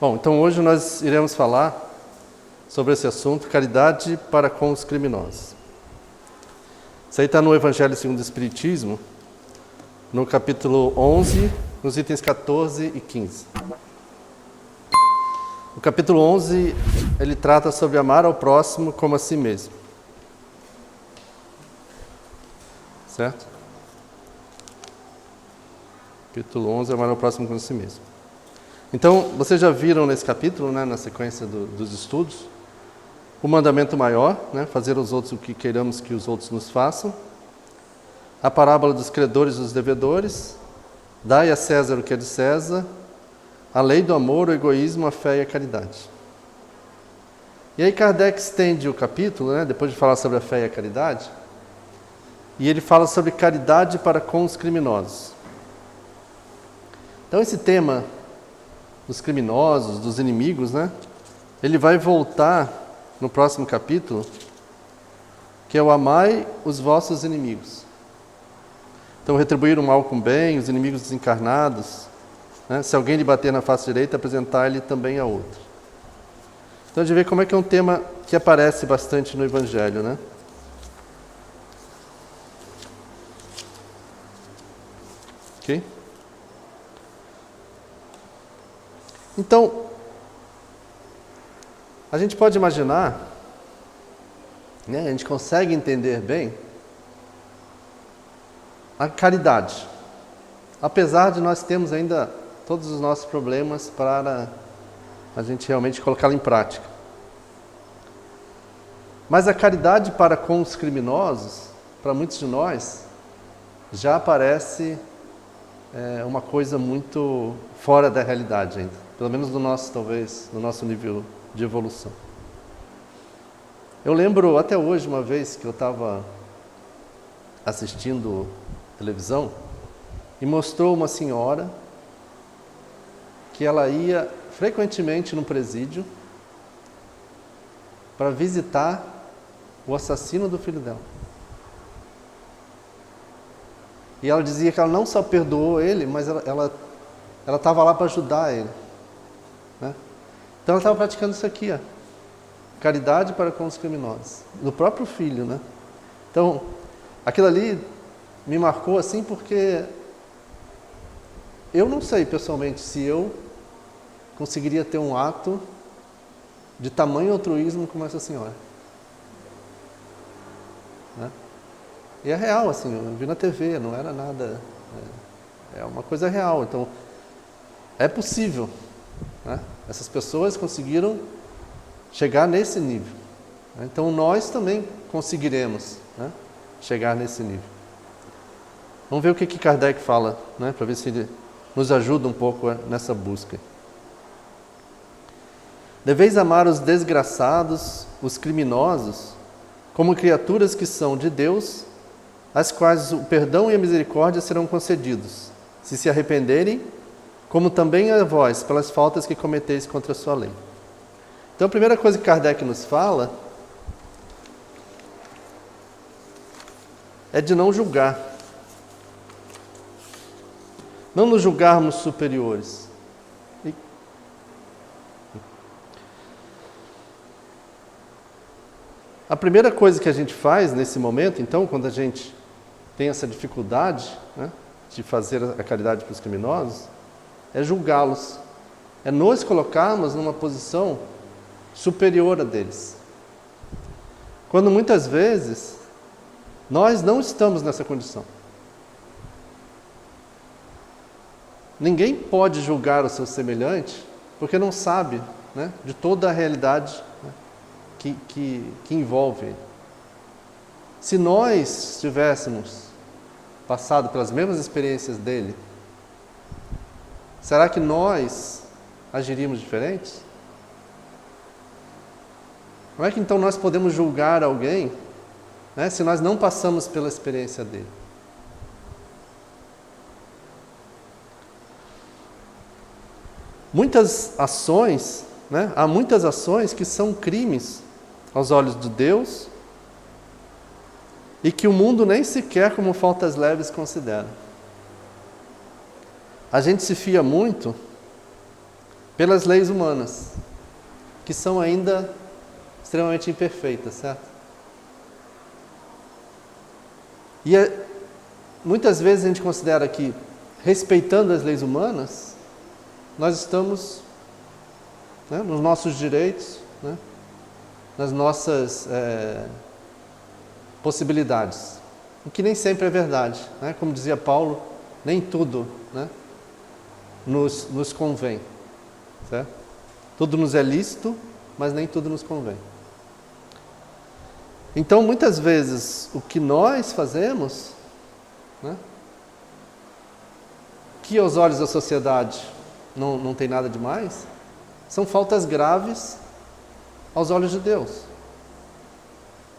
Bom, então hoje nós iremos falar sobre esse assunto, caridade para com os criminosos. Isso aí está no Evangelho segundo o Espiritismo, no capítulo 11, nos itens 14 e 15. O capítulo 11, ele trata sobre amar ao próximo como a si mesmo. Certo? Capítulo 11, amar ao próximo como a si mesmo. Então, vocês já viram nesse capítulo, né, na sequência dos estudos, o mandamento maior, né, fazer aos outros o que queiramos que os outros nos façam, a parábola dos credores e dos devedores, dai a César o que é de César, a lei do amor, o egoísmo, a fé e a caridade. E aí Kardec estende o capítulo, né, depois de falar sobre a fé e a caridade, e ele fala sobre caridade para com os criminosos. Então esse tema dos criminosos, dos inimigos, né, ele vai voltar no próximo capítulo, que é o amai os vossos inimigos. Então retribuir o mal com o bem, os inimigos desencarnados, né, se alguém lhe bater na face direita, apresentar-lhe também a outra. Então a gente vê como é que é um tema que aparece bastante no Evangelho, né? Ok? Então, a gente pode imaginar, né, a gente consegue entender bem a caridade, apesar de nós termos ainda todos os nossos problemas para a gente realmente colocá-la em prática. Mas a caridade para com os criminosos, para muitos de nós, já parece uma coisa muito fora da realidade ainda. Pelo menos no nosso, talvez, no nosso nível de evolução. Eu lembro até hoje, uma vez que eu estava assistindo televisão e mostrou uma senhora que ela ia frequentemente no presídio para visitar o assassino do filho dela. E ela dizia que ela não só perdoou ele, mas ela estava lá para ajudar ele. Né? Então ela estava praticando isso aqui, ó. Caridade para com os criminosos, do próprio filho, né? Então, aquilo ali me marcou assim porque eu não sei pessoalmente se eu conseguiria ter um ato de tamanho altruísmo como essa senhora. Né? E é real, assim, eu vi na TV, não era nada... É uma coisa real, então é possível. Né? Essas pessoas conseguiram chegar nesse nível. Né? Então nós também conseguiremos, né, chegar nesse nível. Vamos ver o que Kardec fala, né, para ver se ele nos ajuda um pouco nessa busca. Deveis amar os desgraçados, os criminosos, como criaturas que são de Deus, às quais o perdão e a misericórdia serão concedidos, se arrependerem, como também a vós, pelas faltas que cometeis contra a sua lei. Então a primeira coisa que Kardec nos fala é de não julgar. Não nos julgarmos superiores. A primeira coisa que a gente faz nesse momento, então, quando a gente tem essa dificuldade, né, de fazer a caridade para os criminosos, é julgá-los. É nos colocarmos numa posição superior a deles. Quando muitas vezes nós não estamos nessa condição. Ninguém pode julgar o seu semelhante porque não sabe, né, de toda a realidade, né, que envolve ele. Se nós tivéssemos passado pelas mesmas experiências dele, será que nós agiríamos diferentes? Como é que então nós podemos julgar alguém, né, se nós não passamos pela experiência dele? Muitas ações, né, há muitas ações que são crimes aos olhos de Deus e que o mundo nem sequer como faltas leves considera. A gente se fia muito pelas leis humanas, que são ainda extremamente imperfeitas, certo? E muitas vezes a gente considera que, respeitando as leis humanas, nós estamos, né, nos nossos direitos, né, nas nossas possibilidades, o que nem sempre é verdade, né? Como dizia Paulo, nem tudo, né, nos convém, certo? Tudo nos é lícito, mas nem tudo nos convém. Então, muitas vezes, o que nós fazemos, né, que aos olhos da sociedade não tem nada de mais, são faltas graves aos olhos de Deus.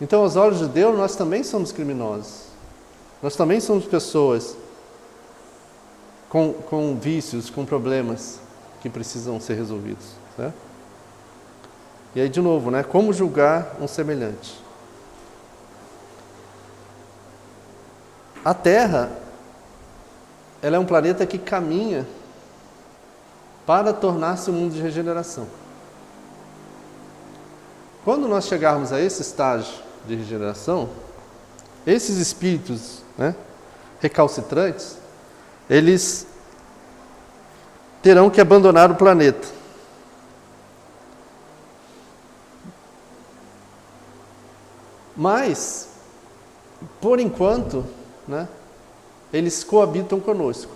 Então, aos olhos de Deus, nós também somos criminosos. Nós também somos pessoas com vícios, com problemas que precisam ser resolvidos, certo? E aí, de novo, né, como julgar um semelhante? A Terra, ela é um planeta que caminha para tornar-se um mundo de regeneração. Quando nós chegarmos a esse estágio de regeneração, esses espíritos, né, recalcitrantes, eles terão que abandonar o planeta. Mas, por enquanto, né, eles coabitam conosco.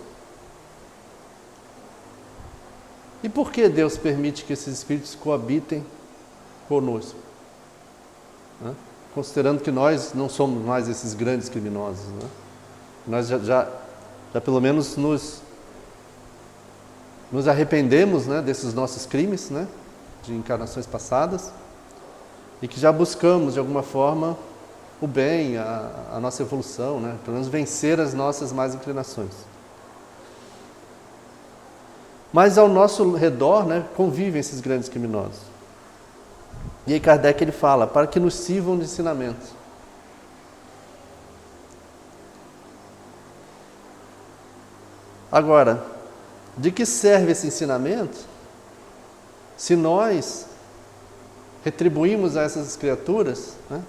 E por que Deus permite que esses espíritos coabitem conosco? Né? Considerando que nós não somos mais esses grandes criminosos, né? Nós já pelo menos nos arrependemos, né, desses nossos crimes, né, de encarnações passadas, e que já buscamos de alguma forma o bem, a nossa evolução, né, pelo menos vencer as nossas más inclinações. Mas ao nosso redor, né, convivem esses grandes criminosos. E aí Kardec ele fala, para que nos sirvam de ensinamento. Agora, de que serve esse ensinamento se nós retribuímos a essas criaturas, né,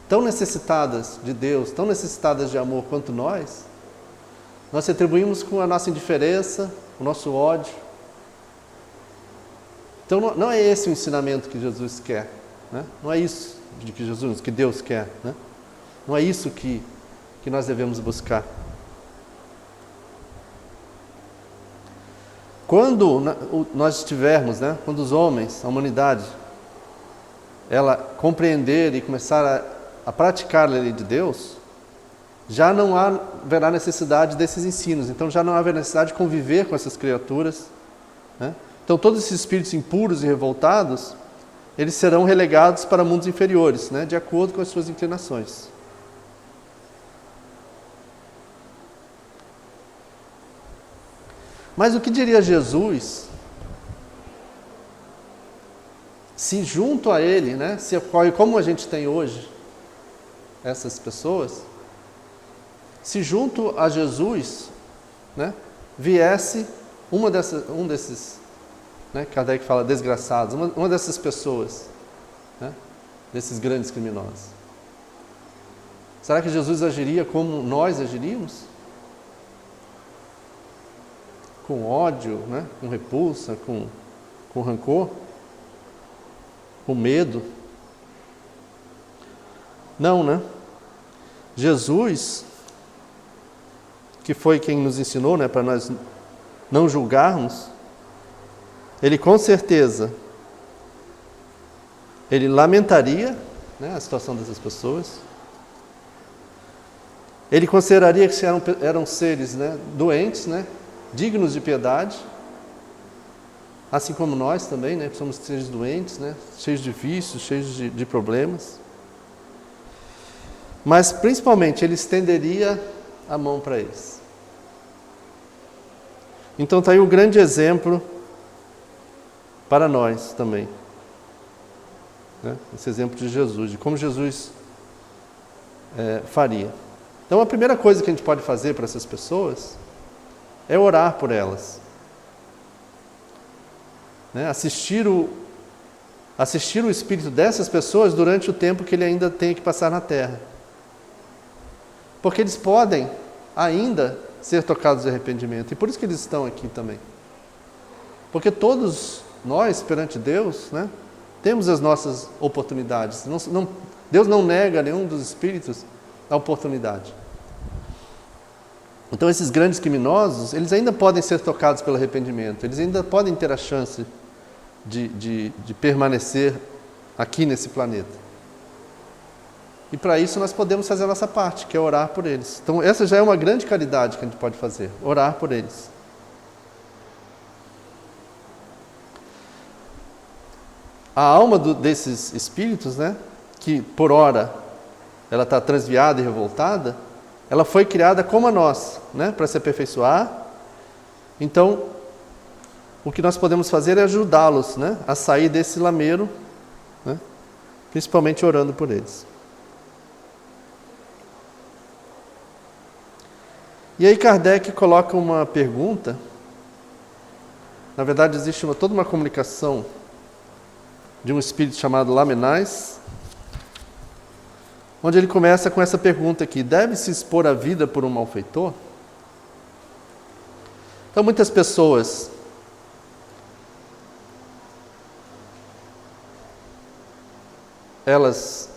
tão necessitadas de Deus, tão necessitadas de amor quanto nós retribuímos com a nossa indiferença, o nosso ódio? Então não é esse o ensinamento que Jesus quer, né? Não é isso que Deus quer, né? Não é isso que nós devemos buscar. Quando nós estivermos, né, quando os homens, a humanidade, ela compreender e começar a praticar a lei de Deus, já não haverá necessidade desses ensinos. Então já não haverá necessidade de conviver com essas criaturas, né? Então todos esses espíritos impuros e revoltados, eles serão relegados para mundos inferiores, né, de acordo com as suas inclinações. Mas o que diria Jesus se junto a ele, né, se ocorre como a gente tem hoje essas pessoas, se junto a Jesus, né, viesse um desses, né, Kardec fala desgraçados, uma dessas pessoas, né, desses grandes criminosos. Será que Jesus agiria como nós agiríamos? Com ódio, né, com repulsa, com rancor, com medo? Não, né? Jesus, que foi quem nos ensinou, né, para nós não julgarmos, ele com certeza, ele lamentaria, né, a situação dessas pessoas, ele consideraria que eram seres, né, doentes, né, dignos de piedade, assim como nós também, né, somos seres doentes, né, cheios de vícios, cheios de problemas. Mas principalmente ele estenderia a mão para eles. Então está aí o grande exemplo para nós também, né, esse exemplo de Jesus, de como Jesus faria. Então a primeira coisa que a gente pode fazer para essas pessoas é orar por elas. né? Assistir o espírito dessas pessoas durante o tempo que ele ainda tem que passar na Terra. Porque eles podem ainda ser tocados de arrependimento. E por isso que eles estão aqui também. Porque todos nós, perante Deus, né, temos as nossas oportunidades. Deus não nega a nenhum dos espíritos a oportunidade. Então esses grandes criminosos, eles ainda podem ser tocados pelo arrependimento. Eles ainda podem ter a chance de permanecer aqui nesse planeta. E para isso nós podemos fazer a nossa parte, que é orar por eles. Então essa já é uma grande caridade que a gente pode fazer, orar por eles. A alma desses espíritos, né, que por ora ela está transviada e revoltada, ela foi criada como a nossa, né, para se aperfeiçoar. Então, o que nós podemos fazer é ajudá-los, né, a sair desse lameiro, né, principalmente orando por eles. E aí Kardec coloca uma pergunta. Na verdade existe toda uma comunicação de um espírito chamado Lamennais, onde ele começa com essa pergunta aqui: deve-se expor a vida por um malfeitor? Então muitas pessoas elas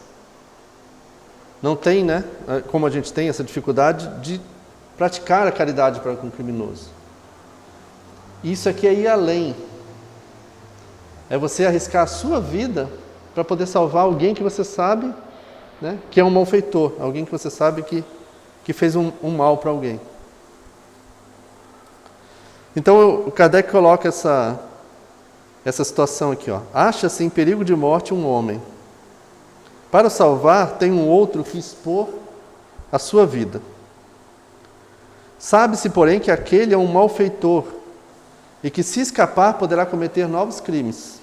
não têm, né, como a gente tem essa dificuldade de praticar a caridade para com o criminoso. Isso aqui é ir além. É você arriscar a sua vida para poder salvar alguém que você sabe, né, que é um malfeitor, alguém que você sabe que fez um mal para alguém. Então o Kardec coloca essa situação aqui, ó. Acha-se em perigo de morte um homem. Para o salvar, tem um outro que expor a sua vida. Sabe-se, porém, que aquele é um malfeitor e que, se escapar, poderá cometer novos crimes.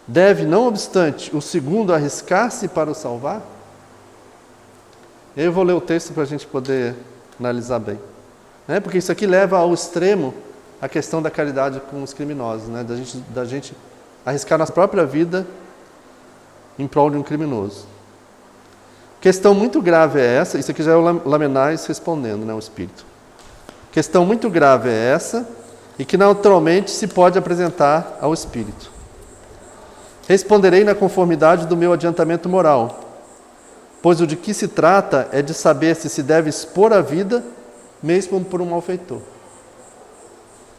Deve, não obstante, o segundo arriscar-se para o salvar? Eu vou ler o texto para a gente poder analisar bem. Porque isso aqui leva ao extremo a questão da caridade com os criminosos, né? Da gente arriscar nossa própria vida em prol de um criminoso. Questão muito grave é essa, isso aqui já é o Lamennais respondendo, né, o Espírito. Questão muito grave é essa, e que naturalmente se pode apresentar ao Espírito. Responderei na conformidade do meu adiantamento moral, pois o de que se trata é de saber se deve expor a vida, mesmo por um malfeitor.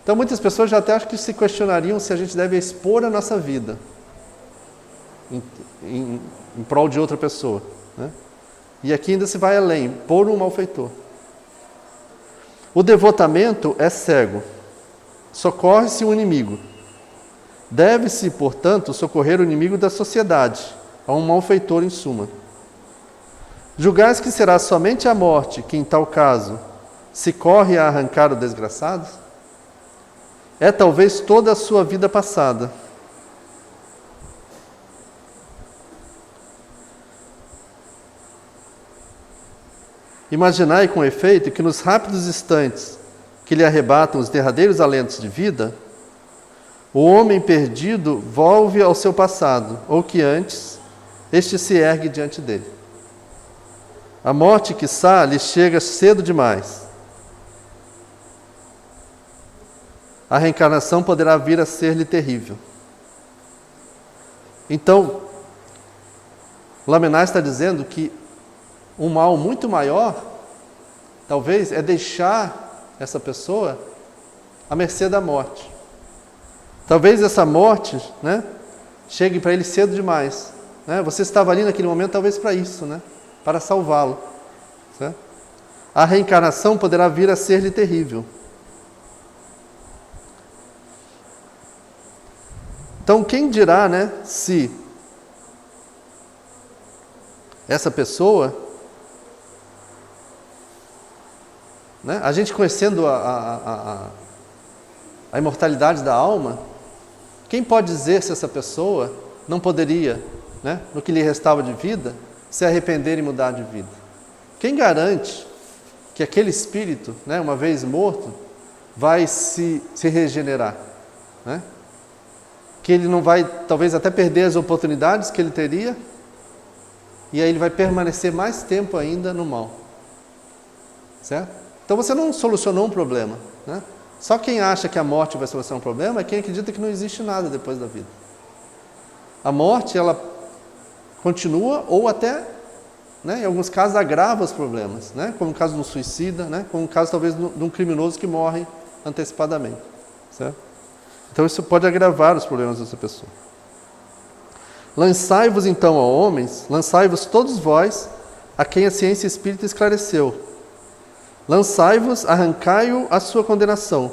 Então muitas pessoas já até acho que se questionariam se a gente deve expor a nossa vida em prol de outra pessoa, né? E aqui ainda se vai além, por um malfeitor. O devotamento é cego, socorre-se o inimigo. Deve-se, portanto, socorrer o inimigo da sociedade, a um malfeitor em suma. Julgais que será somente a morte que, em tal caso, se corre a arrancar o desgraçado? É talvez toda a sua vida passada. Imaginai com efeito que nos rápidos instantes que lhe arrebatam os derradeiros alentos de vida, o homem perdido volve ao seu passado, ou que antes, este se ergue diante dele. A morte, quiçá, lhe chega cedo demais. A reencarnação poderá vir a ser-lhe terrível. Então, Lamennais está dizendo que um mal muito maior, talvez, é deixar essa pessoa à mercê da morte. Talvez essa morte, né, chegue para ele cedo demais. Né? Você estava ali naquele momento talvez para isso, né? Para salvá-lo. Certo? A reencarnação poderá vir a ser-lhe terrível. Então, quem dirá, né, se essa pessoa, né, a gente conhecendo a imortalidade da alma, quem pode dizer se essa pessoa não poderia, né, no que lhe restava de vida, se arrepender e mudar de vida? Quem garante que aquele espírito, né, uma vez morto, vai se regenerar? Né? que ele não vai, talvez, até perder as oportunidades que ele teria, e aí ele vai permanecer mais tempo ainda no mal. Certo? Então você não solucionou um problema, né? Só quem acha que a morte vai solucionar um problema é quem acredita que não existe nada depois da vida. A morte, ela continua ou até, né, em alguns casos, agrava os problemas, né? Como o caso de um suicida, né? Como o caso, talvez, de um criminoso que morre antecipadamente. Certo? Então isso pode agravar os problemas dessa pessoa. Lançai-vos então, ó homens, lançai-vos todos vós, a quem a ciência espírita esclareceu. Lançai-vos, arrancai-o a sua condenação.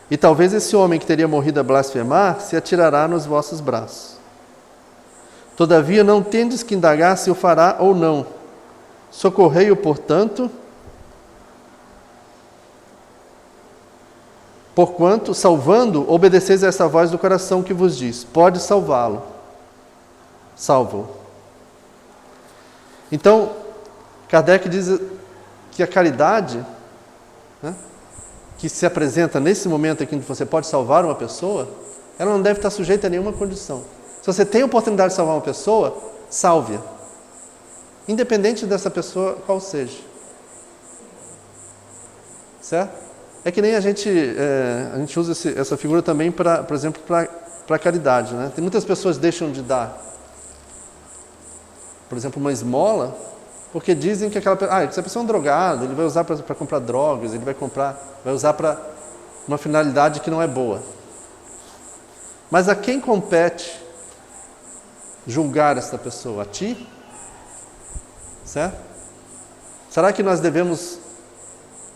E talvez esse homem que teria morrido a blasfemar se atirará nos vossos braços. Todavia não tendes que indagar se o fará ou não. Socorrei-o, portanto, porquanto, salvando, obedeceis a essa voz do coração que vos diz, pode salvá-lo. Salva-o. Então, Kardec diz que a caridade, né, que se apresenta nesse momento aqui, em que você pode salvar uma pessoa, ela não deve estar sujeita a nenhuma condição. Se você tem a oportunidade de salvar uma pessoa, salve-a. Independente dessa pessoa, qual seja. Certo? É que nem a gente usa essa figura também, por exemplo, para a caridade. Né? Tem muitas pessoas que deixam de dar, por exemplo, uma esmola, porque dizem que essa pessoa é um drogado, ele vai usar para comprar drogas, ele vai usar para uma finalidade que não é boa. Mas a quem compete julgar essa pessoa? A ti? Certo? Será que nós devemos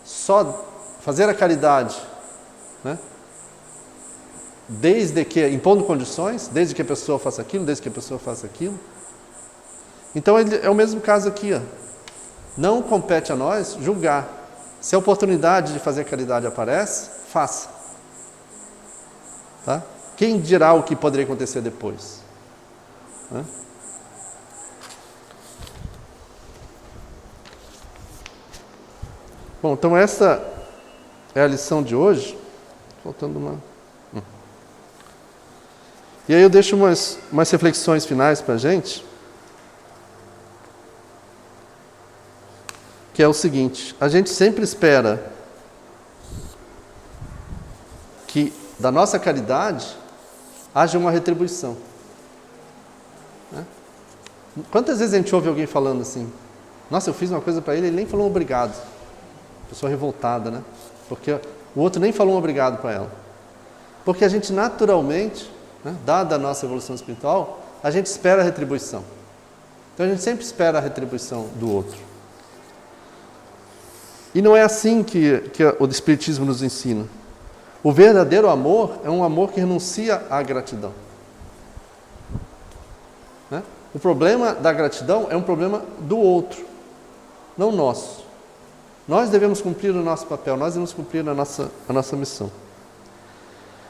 só fazer a caridade, né, desde que, impondo condições, desde que a pessoa faça aquilo, desde que a pessoa faça aquilo? Então é o mesmo caso aqui, ó. Não compete a nós julgar. Se a oportunidade de fazer caridade aparece, faça. Tá? Quem dirá o que poderia acontecer depois? Né? Bom, então essa é a lição de hoje. Faltando uma... E aí eu deixo umas reflexões finais para a gente. Que é o seguinte: a gente sempre espera que da nossa caridade haja uma retribuição. Né? Quantas vezes a gente ouve alguém falando assim: nossa, eu fiz uma coisa para ele, ele nem falou um obrigado. Pessoa revoltada, né? Porque o outro nem falou um obrigado para ela. Porque a gente naturalmente, né, dada a nossa evolução espiritual, a gente espera a retribuição. Então a gente sempre espera a retribuição do outro. E não é assim que o Espiritismo nos ensina. O verdadeiro amor é um amor que renuncia à gratidão. Né? O problema da gratidão é um problema do outro, não nosso. Nós devemos cumprir o nosso papel, nós devemos cumprir a nossa missão.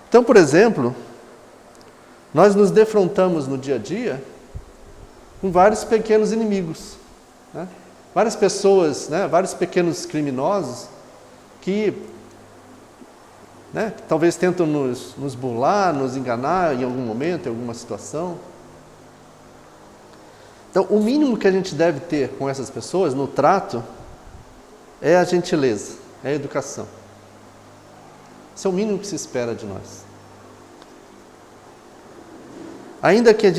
Então, por exemplo, nós nos defrontamos no dia a dia com vários pequenos inimigos, né? Várias pessoas, né, vários pequenos criminosos que, né, talvez tentam nos burlar, nos enganar em algum momento, em alguma situação. Então, o mínimo que a gente deve ter com essas pessoas no trato é a gentileza, é a educação. Isso é o mínimo que se espera de nós. Ainda que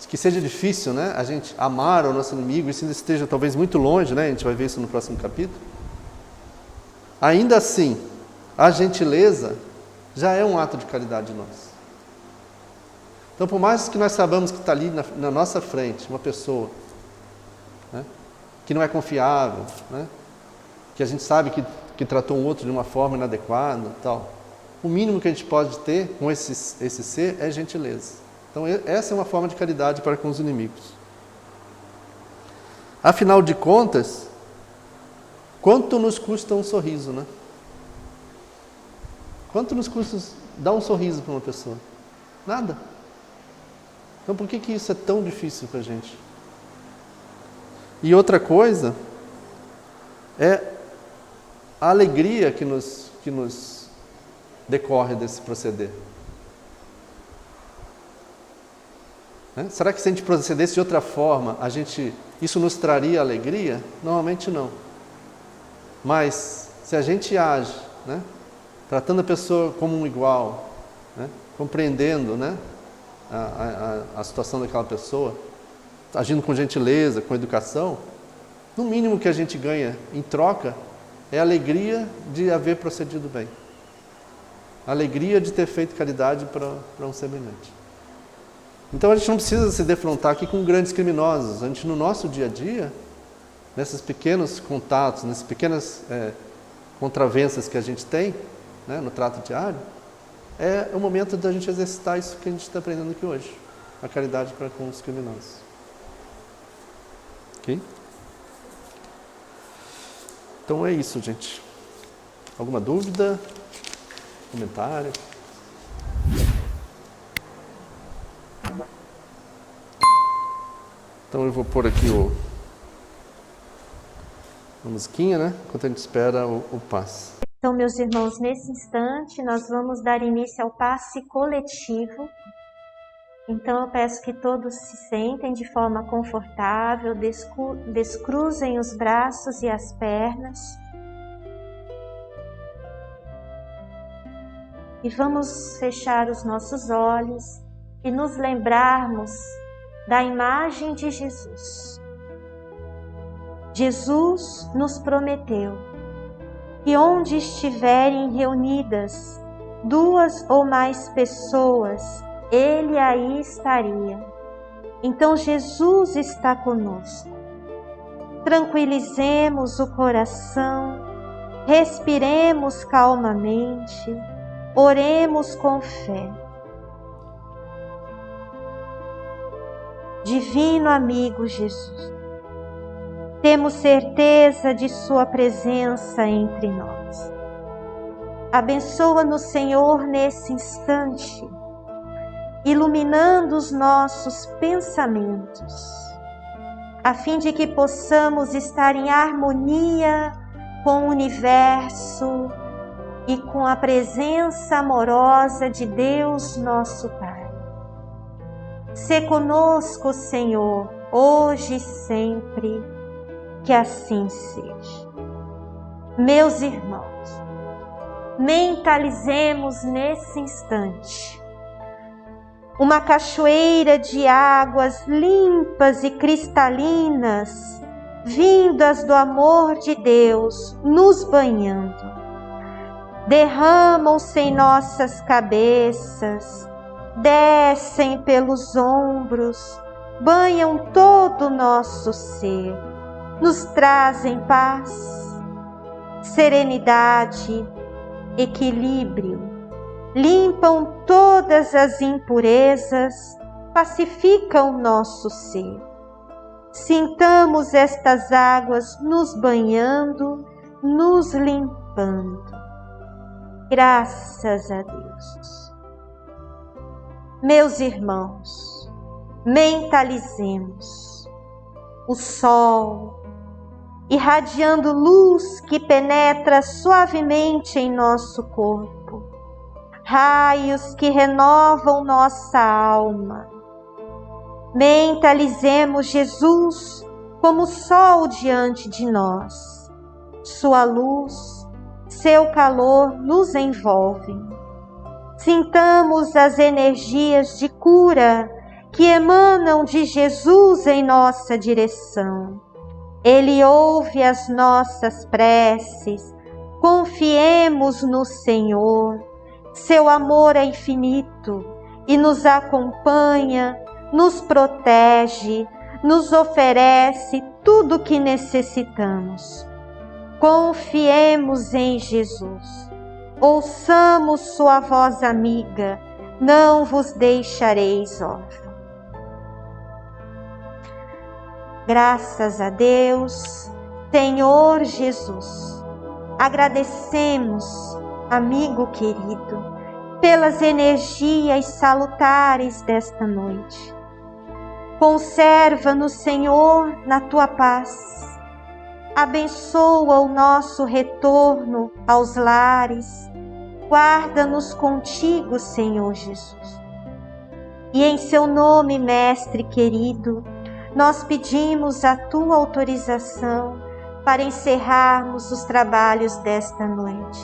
que seja difícil, né, a gente amar o nosso inimigo, isso ainda esteja talvez muito longe, né, a gente vai ver isso no próximo capítulo. Ainda assim, a gentileza já é um ato de caridade de nós. Então, por mais que nós saibamos que está ali na nossa frente uma pessoa, né, que não é confiável, né, que a gente sabe que tratou um outro de uma forma inadequada, tal, o mínimo que a gente pode ter com esse ser é gentileza. Então, essa é uma forma de caridade para com os inimigos. Afinal de contas, quanto nos custa um sorriso, né? Quanto nos custa dar um sorriso para uma pessoa? Nada. Então, por que isso é tão difícil para a gente? E outra coisa é a alegria que nos decorre desse proceder. Né? Será que se a gente procedesse de outra forma, isso nos traria alegria? Normalmente não. Mas se a gente age, né, tratando a pessoa como um igual, né, compreendendo, né, a situação daquela pessoa, agindo com gentileza, com educação, no mínimo que a gente ganha em troca é a alegria de haver procedido bem. A alegria de ter feito caridade para um semelhante. Então a gente não precisa se defrontar aqui com grandes criminosos. A gente, no nosso dia a dia, nesses pequenos contatos, nessas pequenas contravenças que a gente tem, né, no trato diário, é o momento da gente exercitar isso que a gente está aprendendo aqui hoje. A caridade para com os criminosos. Ok? Então é isso, gente. Alguma dúvida? Comentário? Então eu vou pôr aqui a musiquinha, né? Enquanto a gente espera o passe. Então, meus irmãos, nesse instante nós vamos dar início ao passe coletivo. Então eu peço que todos se sentem de forma confortável, descruzem os braços e as pernas. E vamos fechar os nossos olhos e nos lembrarmos da imagem de Jesus. Jesus nos prometeu que onde estiverem reunidas 2 ou mais pessoas, Ele aí estaria. Então Jesus está conosco. Tranquilizemos o coração, respiremos calmamente, oremos com fé. Divino amigo Jesus, temos certeza de Sua presença entre nós. Abençoa-nos, Senhor, nesse instante, iluminando os nossos pensamentos, a fim de que possamos estar em harmonia com o universo e com a presença amorosa de Deus, nosso Pai. Sê conosco, Senhor, hoje e sempre, que assim seja. Meus irmãos, mentalizemos nesse instante uma cachoeira de águas limpas e cristalinas, vindas do amor de Deus, nos banhando. Derramam-se em nossas cabeças, descem pelos ombros, banham todo o nosso ser, nos trazem paz, serenidade, equilíbrio, limpam todas as impurezas, pacificam nosso ser. Sintamos estas águas nos banhando, nos limpando. Graças a Deus. Meus irmãos, mentalizemos o sol, irradiando luz que penetra suavemente em nosso corpo, raios que renovam nossa alma. Mentalizemos Jesus como sol diante de nós. Sua luz, seu calor nos envolvem. Sintamos as energias de cura que emanam de Jesus em nossa direção. Ele ouve as nossas preces. Confiemos no Senhor. Seu amor é infinito e nos acompanha, nos protege, nos oferece tudo o que necessitamos. Confiemos em Jesus. Ouçamos sua voz amiga, não vos deixareis órfãos. Graças a Deus, Senhor Jesus, agradecemos, amigo querido, pelas energias salutares desta noite. Conserva-nos, Senhor, na tua paz. Abençoa o nosso retorno aos lares. Guarda-nos contigo, Senhor Jesus. E em seu nome, Mestre querido, nós pedimos a tua autorização para encerrarmos os trabalhos desta noite.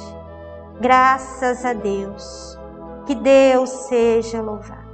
Graças a Deus. Que Deus seja louvado.